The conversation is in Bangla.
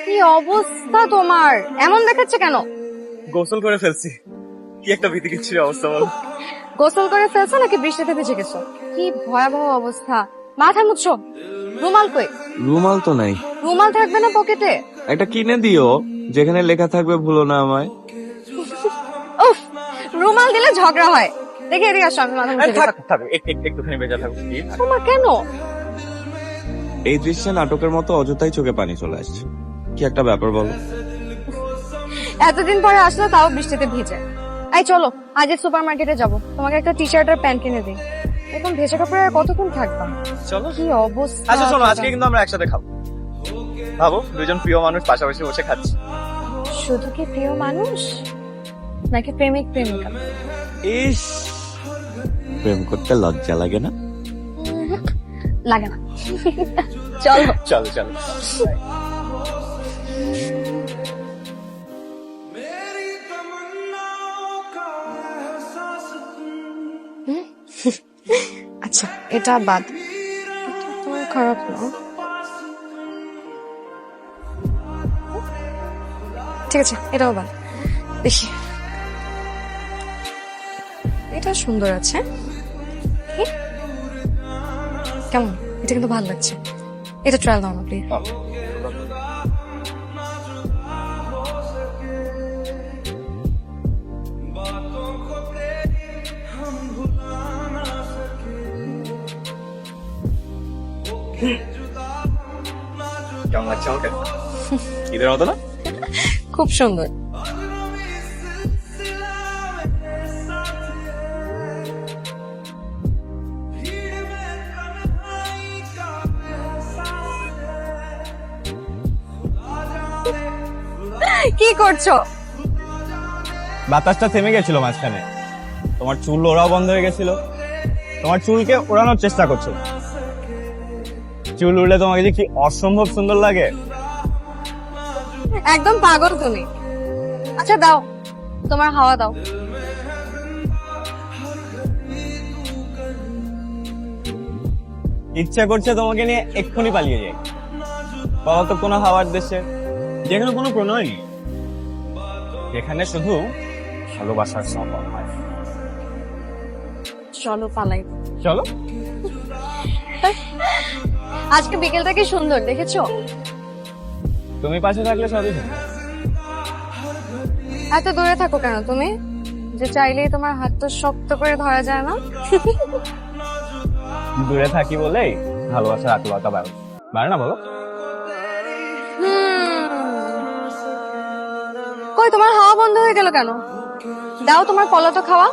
কি অবস্থা তোমার? এমন দেখাচ্ছে কেন? গোসল করে ফেলছি। কি একটা ভীতি কিচ্ছির অবস্থা বল। গোসল করে ফেলছো নাকি বৃষ্টিতে ভিজে গেছো? কি ভয়াবহ অবস্থা। মাথা মুছছো? রুমাল কই? রুমাল তো নাই। রুমাল থাকবে না পকেটে? একটা কিনে দিও যেখানে লেখা থাকবে ভুলো না আমায়। উফ, রুমাল দিলে ঝগড়া হয়। দেখে এদিকে আসো, আমি মাথা মুছে দিই। থাক একটুখানি বেজা থাকুক প্লিজ। তোমার কেন? এই দৃশ্যে নাটকের মতো অযথাই চোখে পানি চলে আসছে। কি একটা ব্যাপার বলো। এতদিন পরে আসলে তাও বৃষ্টিতে ভিজে। এই চলো আজ সুপার মার্কেটে যাবো, তোমাকে একটা টি শার্ট আর প্যান্ট কিনে দিই। এখন ভেজা কাপড়ে আর কতক্ষণ থাকবা? চলো। কি অবস্থা। আচ্ছা শোনো, আজকে কিন্তু আমরা একসাথে খাবো। ভাবো দুজন প্রিয় মানুষ পাশাপাশি বসে খাচ্ছি। শুধু কি প্রিয় মানুষ নাকি প্রেমিক প্রেমিকা? ইস, প্রেম করতে লজ্জা লাগে না? লাগে না। চলো। চলো চলো। আচ্ছা এটা বাদ, এটা তো খারাপ না। ঠিক আছে এটাও বাদ। দেখি এটা সুন্দর আছে। কি? কেমন? এটা কিন্তু ভালো লাগছে। এটা ট্রায়াল দাও না প্লিজ। কেমন লাগছে আমাকে? ঈদের মতো না? খুব সুন্দর। কি করছো? বাতাসটা থেমে গেছিল মাঝখানে, তোমার চুল ওড়াও বন্ধ হয়ে গেছিল। তোমার চুলকে ওড়ানোর চেষ্টা করছো। চুল উড়লে তোমাকে যে কি অসম্ভব সুন্দর লাগে। একদম পাগল তুমি। আচ্ছা দাও, তোমার হাওয়া দাও। ইচ্ছা করছে তোমাকে নিয়ে এক্ষুনি পালিয়ে যাই। বলো তো কোনো হাওয়ার দেশে যেখানে কোনো প্রণয় নেই, যেখানে শুধু ভালোবাসার সম্ভব হয়। চলো পালাই। চলো। আজকে বিকেলটা কি সুন্দর দেখেছো? তুমি পাশে থাকলে সবই সুন্দর। এত দূরে থাকো কেন তুমি, যে চাইলেই তোমার হাতটা শক্ত করে ধরা যায় না? দূরে থাকি বলেই ভালোবাসার আকুলতা বাড়ে না বলো? কই তোমার হাওয়া বন্ধ হয়ে গেল কেন? দাও তোমার কলা তো খাওয়া।